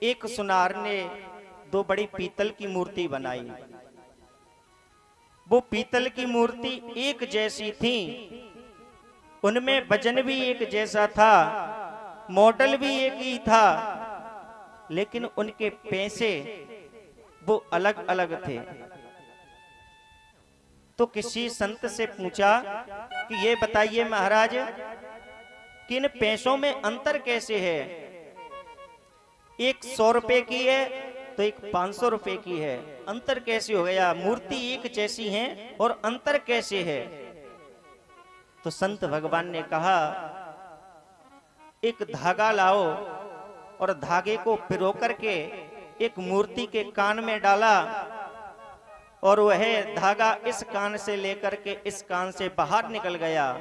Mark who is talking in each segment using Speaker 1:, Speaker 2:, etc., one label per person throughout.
Speaker 1: एक सुनार ने दो बड़ी पीतल की मूर्ति बनाई। वो पीतल की मूर्ति एक जैसी थी, उनमें वजन भी एक जैसा था, मॉडल भी एक ही था, लेकिन उनके पैसे वो अलग अलग थे। तो किसी संत से पूछा कि ये बताइए महाराज कि इन पैसों में अंतर कैसे है? एक 100 रुपए की है तो एक 500 रुपए की है, अंतर कैसे हो गया? मूर्ति एक जैसी है और अंतर कैसे है? तो संत भगवान ने कहा, एक धागा लाओ और धागे को पिरो करके एक मूर्ति के कान में डाला और वह धागा इस कान से लेकर के इस कान से बाहर निकल गया।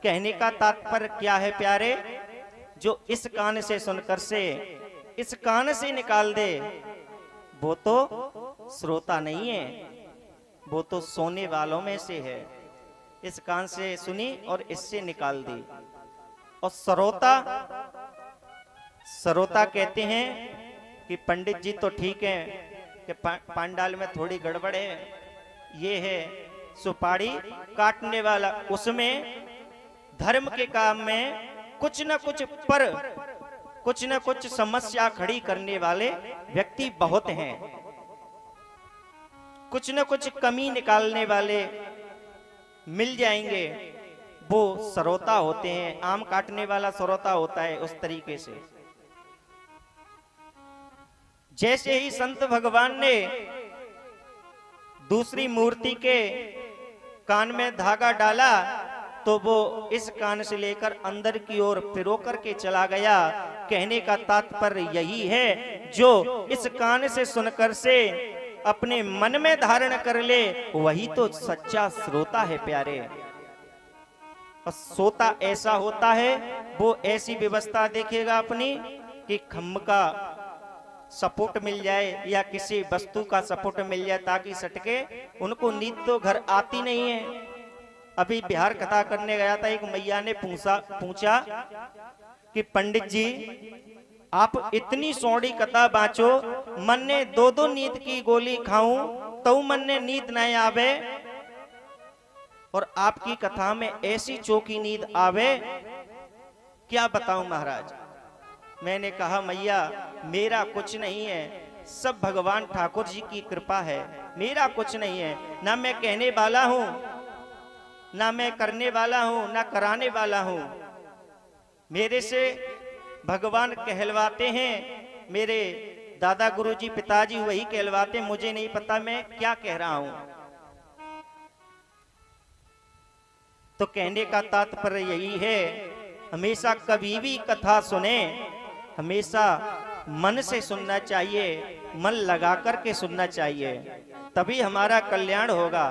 Speaker 1: कहने का तात्पर्य क्या है प्यारे? जो इस कान से सुनकर से इस कान से निकाल दे वो तो श्रोता नहीं है, वो तो सोने वालों में से है। इस कान से सुनी और इससे निकाल दी। और श्रोता, श्रोता कहते हैं कि पंडित जी तो ठीक है कि पांडाल में थोड़ी गड़बड़ है, ये है सुपारी काटने वाला, उसमें धर्म के काम में कुछ न कुछ समस्या खड़ी करने वाले व्यक्ति बहुत हैं, कुछ न कुछ कमी निकालने वाले मिल जाएंगे, वो श्रोता होते हैं। आम काटने वाला श्रोता होता है उस तरीके से। जैसे ही संत भगवान ने दूसरी मूर्ति के कान में धागा डाला तो वो इस कान से लेकर अंदर की ओर पिरो करके चला गया। कहने का तात्पर्य यही है, जो इस कान से सुनकर से अपने मन में धारण कर ले वही तो सच्चा श्रोता है प्यारे। और श्रोता ऐसा होता है, वो ऐसी व्यवस्था देखेगा अपनी कि खम्भ का सपोर्ट मिल जाए या किसी वस्तु का सपोर्ट मिल जाए ताकि सटके। उनको नींद तो घर आती नहीं है। अभी बिहार कथा करने गया था, एक मैया ने पूछा कि पंडित जी आप इतनी सौड़ी कथा बाँचो, मन ने 2-2 नींद की गोली खाऊं तो मन ने नींद नहीं आवे, और आपकी कथा में ऐसी चौकी नींद आवे, क्या बताऊं महाराज। मैंने कहा मैया मेरा कुछ नहीं है, सब भगवान ठाकुर जी की कृपा है, मेरा कुछ नहीं है। ना मैं कहने वाला हूं, ना मैं करने वाला हूं, ना कराने वाला हूं। मेरे से भगवान कहलवाते हैं, मेरे दादा गुरुजी पिताजी वही कहलवाते, मुझे नहीं पता मैं क्या कह रहा हूं। तो कहने का तात्पर्य यही है, हमेशा कभी भी कथा सुने हमेशा मन से सुनना चाहिए, मन लगा करके सुनना चाहिए, तभी हमारा कल्याण होगा।